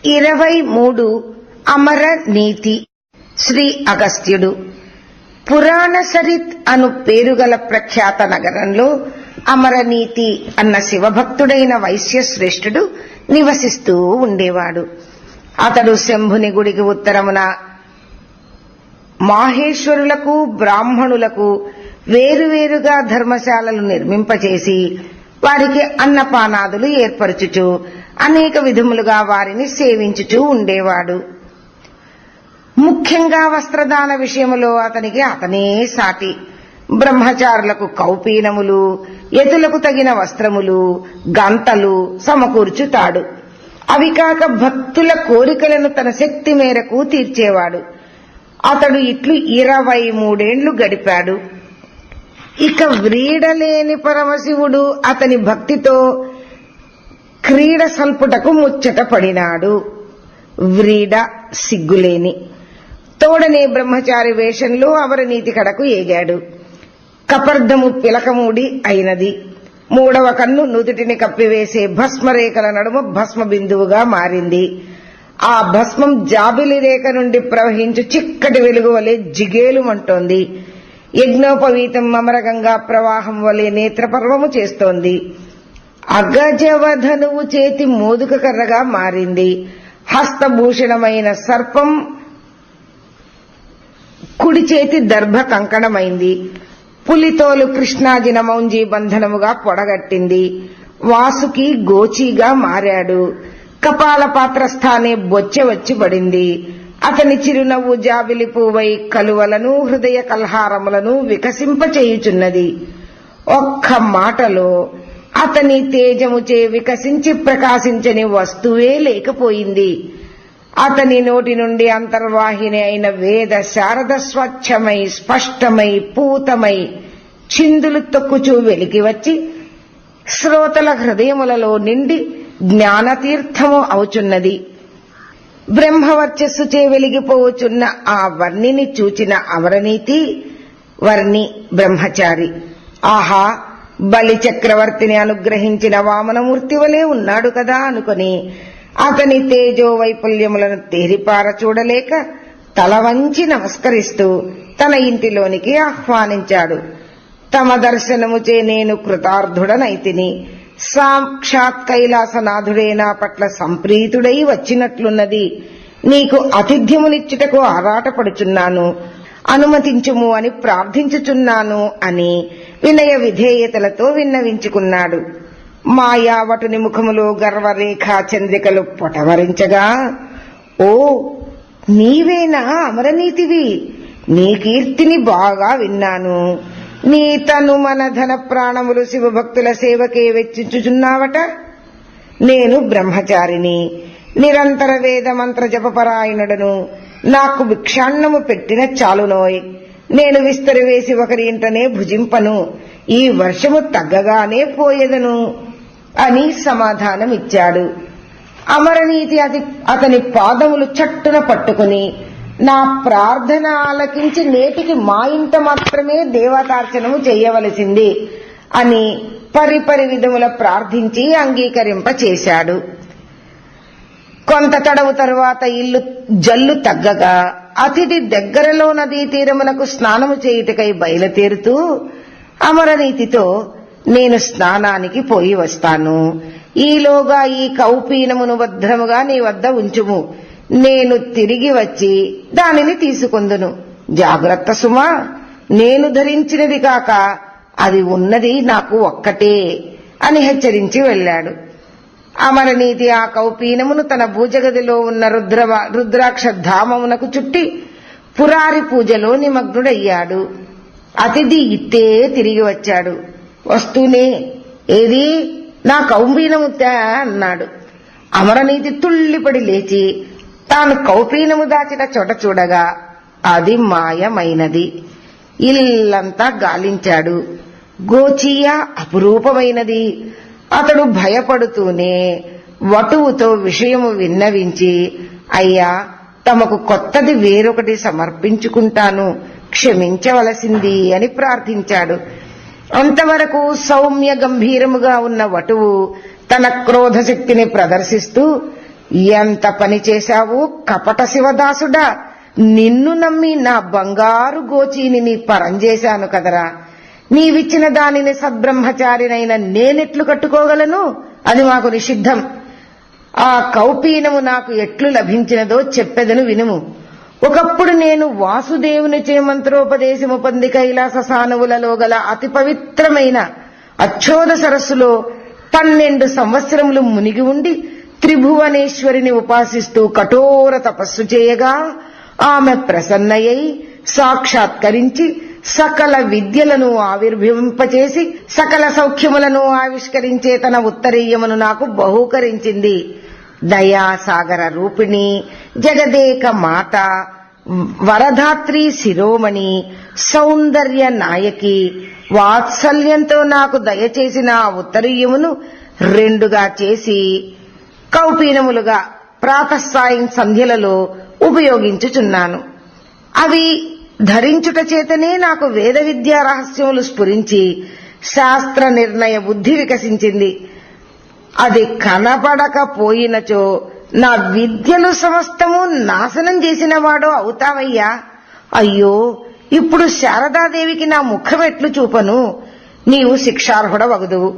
23 అమర నీతి. శ్రీ అగస్త్యుడు. పురాణ సరిత్ అను పేరుగల ప్రఖ్యాత నగరంలో అమరనీతి అన్న శివభక్తుడైన వైశ్యశ్రేష్ఠుడు నివసిస్తూ ఉండేవాడు. అతడు శంభుని గుడికి ఉత్తరమున మాహేశ్వరులకు బ్రాహ్మణులకు వేరువేరుగా ధర్మశాలలు నిర్మింపచేసి వారికి అన్నపానాదులు ఏర్పరచుచు అనేక విధములుగా వారిని సేవించుచూ ఉండేవాడు. ముఖ్యంగా వస్త్రదాన విషయములో అతనే సాటి. బ్రహ్మచారులకు కౌపీనములు, యతులకు తగిన వస్త్రములు, గంతలు సమకూర్చుతాడు. అవి కాక భక్తుల కోరికలను తన శక్తి మేరకు తీర్చేవాడు. అతడు ఇట్లు 23 గడిపాడు. ఇక వ్రీడలేని పరమశివుడు అతని భక్తితో క్రీడ సల్పుటకు ముచ్చట పడినాడు. వ్రీడ సిగ్గులేని. తోడనే బ్రహ్మచారి వేషంలో అమరనీతి కడకు ఏగాడు. కపర్ధము పిలకమూడి అయినది. 3వ కన్ను నుదుటిని కప్పివేసే భస్మరేఖల నడుమ భస్మ బిందువుగా మారింది. ఆ భస్మం జాబిలి రేఖ నుండి ప్రవహించు చిక్కటి వెలుగు వలె జిగేలుమంటోంది. యజ్ఞోపవీతం అమరగంగా ప్రవాహం వలె నేత్రపర్వము చేస్తోంది. అగజవధనువు చేతి మోదుక కర్రగా మారింది. హస్తభూషణమైన సర్పం కుడి చేతి దర్భ కంకణమైంది. పులితోలు కృష్ణాజిన మౌంజీ బంధనముగా పొడగట్టింది. వాసుకి గోచీగా మారాడు. కపాల పాత్రస్థానే బొచ్చె వచ్చి పడింది. అతని చిరునవ్వు జాబిలి పువ్వై కలువలను హృదయ కల్హారములను వికసింపచేయుచున్నది. ఒక్క మాటలో అతని తేజముచే వికసించి ప్రకాశించని వస్తువే లేకపోయింది. అతని నోటి నుండి అంతర్వాహిని అయిన వేద శారద స్వచ్ఛమై స్పష్టమై పూతమై చిందులు తొక్కుచూ వెలికి వచ్చి శ్రోతల హృదయములలో నిండి జ్ఞానతీర్థము అవుచున్నది. బ్రహ్మవర్చస్సుచే వెలిగిపోవచున్న ఆ వర్ణిని చూచిన అమరనీతి వర్ణి బ్రహ్మచారి ఆహా, బలి చక్రవర్తిని అనుగ్రహించిన వామనమూర్తి వలె ఉన్నాడు కదా అనుకుని అతని తేజో వైపుల్యములను తేరిపార చూడలేక తల వంచి నమస్కరిస్తూ తన ఇంటిలోనికి ఆహ్వానించాడు. తమ దర్శనముచే నేను కృతార్థుడనైతిని. సాక్షాత్ కైలాసనాథుడే నా పట్ల సంప్రీతుడై వచ్చినట్లున్నది. నీకు ఆతిథ్యమునిచ్చుటకు ఆరాటపడుచున్నాను, అనుమతించుము అని ప్రార్థించుచున్నాను అని వినయ విధేయతలతో విన్నవించుకున్నాడు. మాయావటుని ముఖములో గర్వరేఖా చంద్రికలు పొటవరించగా, ఓ నీవేనా అమరనీతివి? నీ కీర్తిని బాగా విన్నాను. నీ తను మన ధన ప్రాణములు శివభక్తుల సేవకే వెచ్చించుచున్నావట. నేను బ్రహ్మచారిని, నిరంతర వేద మంత్ర జపపరాయణుడను. నాకు భిక్షాన్నము పెట్టిన చాలునోయ్. నేను విస్తరి వేసి ఒకరి ఇంటనే భుజింపను. ఈ వర్షము తగ్గగానే పోయేదను అని సమాధానమిచ్చాడు. అమరనీతి అతని పాదములు చట్టున పట్టుకుని, నా ప్రార్థన ఆలకించి నేటికి మా ఇంట మాత్రమే దేవతార్చనము చేయవలసింది అని పరిపరి విధముల ప్రార్థించి అంగీకరింపచేశాడు. కొంత తడవు తరువాత జల్లు తగ్గగా అతిథి దగ్గరలో నదీ తీరమునకు స్నానము చేయుటకై బయలుదేరుతూ అమరనీతితో, నేను స్నానానికి పోయి వస్తాను. ఈలోగా ఈ కౌపీనమును భద్రముగా నీ వద్ద ఉంచుము. నేను తిరిగి వచ్చి దానిని తీసుకొందును. జాగ్రత్త సుమా, నేను ధరించినది కాక అది ఉన్నది నాకు ఒక్కటే అని హెచ్చరించి వెళ్లాడు. అమరనీతి ఆ కౌపీనమును తన భూజగదిలో ఉన్న రుద్రాక్ష ధామమునకు చుట్టి పురారి పూజలో నిమగ్నుడయ్యాడు. అతిథి ఇట్టే తిరిగి వచ్చాడు. వస్తూనే, ఏది నా కౌపీనము అన్నాడు. అమరనీతి తుళ్లిపడి లేచి తాను కౌపీనము దాచిన చోట చూడగా అది మాయమైనది. ఇల్లంతా గాలించాడు. గోచీయ అపురూపమైనది. అతడు భయపడుతూనే వటువుతో విషయము విన్నవించి, అయ్యా, తమకు కొత్తది వేరొకటి సమర్పించుకుంటాను, క్షమించవలసింది అని ప్రార్థించాడు. అంతవరకు సౌమ్య గంభీరముగా ఉన్న వటువు తన క్రోధశక్తిని ప్రదర్శిస్తూ ఎంత పని చేశావు కపట శివదాసుడా, నిన్ను నమ్మి నా బంగారు గోచీని నీ పరంజేశాను కదరా. నీవిచ్చిన దానిని సద్బ్రహ్మచారినైన నేనెట్లు కట్టుకోగలను? అది మాకు నిషిద్ధం. ఆ కౌపీనము నాకు ఎట్లు లభించినదో చెప్పెదను వినుము. ఒకప్పుడు నేను వాసుదేవునిచే మంత్రోపదేశము పొంది కైలాస సానువులలో గల అతి పవిత్రమైన అచ్చోద సరస్సులో 12 సంవత్సరములు మునిగి ఉండి త్రిభువనేశ్వరిని ఉపాసిస్తూ కఠోర తపస్సు చేయగా ఆమె ప్రసన్నయై సాక్షాత్కరించి సకల విద్యలను ఆవిర్భవింపచేసి సకల సౌఖ్యములను ఆవిష్కరించే తన ఉత్తరీయమును నాకు బహూకరించింది. దయాసాగర రూపిణి, జగదేక మాత, వరధాత్రి శిరోమణి, సౌందర్య నాయకి వాత్సల్యంతో నాకు దయచేసిన ఆ ఉత్తరీయమును 2గా చేసి కౌపీనములుగా ప్రాతఃసాయం సంధ్యలలో ఉపయోగించుచున్నాను. అవి ధరించుట చేతనే నాకు వేద విద్యా రహస్యములు స్ఫురించి శాస్త్ర నిర్ణయ బుద్ధి వికసించింది. అది కనపడకపోయినచో నా విద్యలు సమస్తము నాశనం చేసిన వాడో అవుతావయ్యా. అయ్యో, ఇప్పుడు శారదాదేవికి నా ముఖం ఎట్లు చూపను? నీవు శిక్షార్హుడవగుదువు.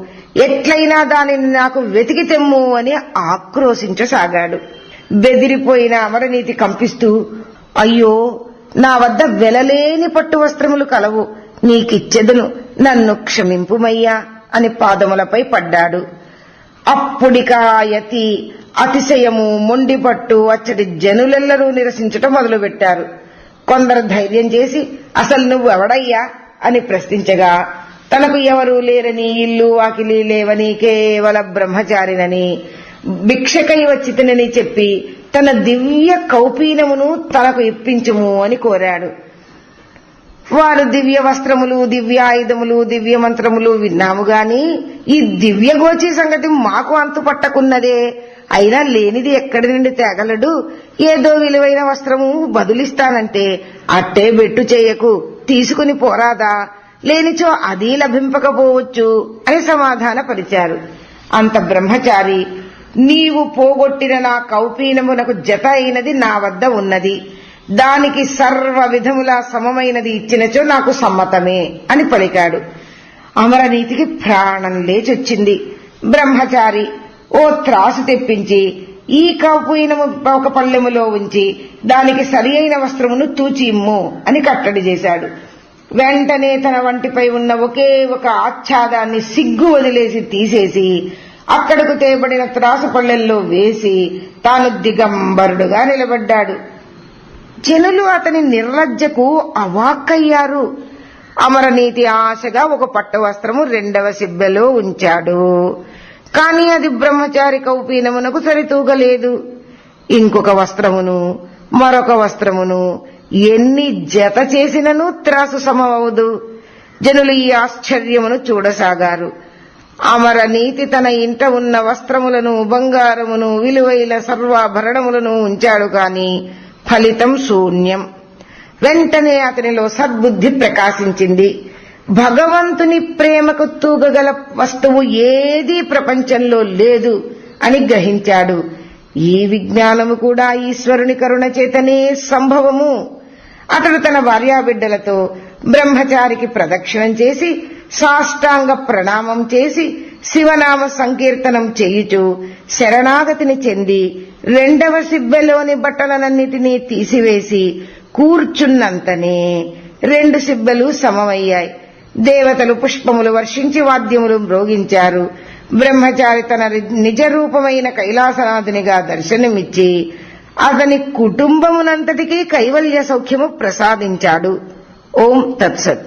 ఎట్లయినా దానిని నాకు వెతికి తెమ్ము అని ఆక్రోశించసాగాడు. బెదిరిపోయిన అమరనీతి కంపిస్తూ, అయ్యో, నా వద్ద వెలలేని పట్టు వస్త్రములు కలవు, నీకిచ్చెదను, నన్ను క్షమింపుమయ్యా అని పాదములపై పడ్డాడు. అప్పుడిక యతి అతిశయము, మొండిపట్టు అచ్చటి జనులెల్లరూ నిరసించటం మొదలుపెట్టారు. కొందరు ధైర్యం చేసి అసలు నువ్వెవడయ్యా అని ప్రశ్నించగా తనకు ఎవరూ లేరని, ఇల్లు వాకిలి లేవని, కేవల బ్రహ్మచారినని, భిక్షకై వచ్చితనని చెప్పి తన దివ్య కౌపీనమును తనకు ఇప్పించుము అని కోరాడు. వారు దివ్య వస్త్రములు, దివ్యాయుధములు, దివ్య మంత్రములు విన్నాము గాని ఈ దివ్య గోచి సంగతి మాకు అంతు పట్టకున్నదే. అయినా లేనిది ఎక్కడి నుండి తేగలడు? ఏదో విలువైన వస్త్రము బదులిస్తానంటే అట్టే బెట్టు చేయకు, తీసుకుని పోరాదా, లేనిచో అది లభింపకపోవచ్చు అని సమాధానపరిచారు. అంత బ్రహ్మచారి, నీవు పోగొట్టిన నా కౌపీనమునకు జత అయినది నా వద్ద ఉన్నది, దానికి సర్వ విధములా సమమైనది ఇచ్చినచో నాకు సమ్మతమే అని పలికాడు. అమరనీతికి ప్రాణం లేచొచ్చింది. బ్రహ్మచారి ఓ త్రాసు తెప్పించి ఈ కౌపీనము ఒక పళ్ళెములో ఉంచి దానికి సరి అయిన వస్త్రమును తూచి ఇమ్ము అని కట్టడి చేశాడు. వెంటనే తన వంటిపై ఉన్న ఒకే ఒక ఆచ్ఛాదాన్ని సిగ్గు వదిలేసి తీసేసి అక్కడకు తేబడిన త్రాసు పళ్ళెల్లో వేసి తాను దిగంబరుడుగా నిలబడ్డాడు. జనులు అతని నిర్లజ్జకు అవాక్కయ్యారు. అమరనీతి ఆశగా ఒక పట్టు వస్త్రము 2వ సిబ్బెలో ఉంచాడు. కాని అది బ్రహ్మచారి కౌపీనమునకు సరితూగలేదు. ఇంకొక వస్త్రమును, మరొక వస్త్రమును ఎన్ని జత చేసినను త్రాసు సమవదు. జనులు ఈ ఆశ్చర్యమును చూడసాగారు. అమరనీతి తన ఇంట ఉన్న వస్త్రములను, బంగారమును, విలువైన సర్వాభరణములను ఉంచాడు కాని ఫలితం శూన్యం. వెంటనే అతనిలో సద్బుద్ధి ప్రకాశించింది. భగవంతుని ప్రేమకు తూగగల వస్తువు ఏదీ ప్రపంచంలో లేదు అని గ్రహించాడు. ఈ విజ్ఞానము కూడా ఈశ్వరుని కరుణ చేతనే సంభవము. అతడు తన భార్యాబిడ్డలతో బ్రహ్మచారికి ప్రదక్షిణం చేసి సాష్టాంగ ప్రణామం చేసి శివనామ సంకీర్తనం చేయుచు శరణాగతిని చెంది 2వ సిబ్బెలోని బట్టలనన్నిటినీ తీసివేసి కూర్చున్నంతనే 2 సిబ్బెలు సమమయ్యాయి. దేవతలు పుష్పములు వర్షించి వాద్యములు మ్రోగించారు. బ్రహ్మచారి తన నిజ రూపమైన కైలాసనాథునిగా దర్శనమిచ్చి అతని కుటుంబమునంతటికీ కైవల్య సౌఖ్యము ప్రసాదించాడు. ఓం తత్సత్.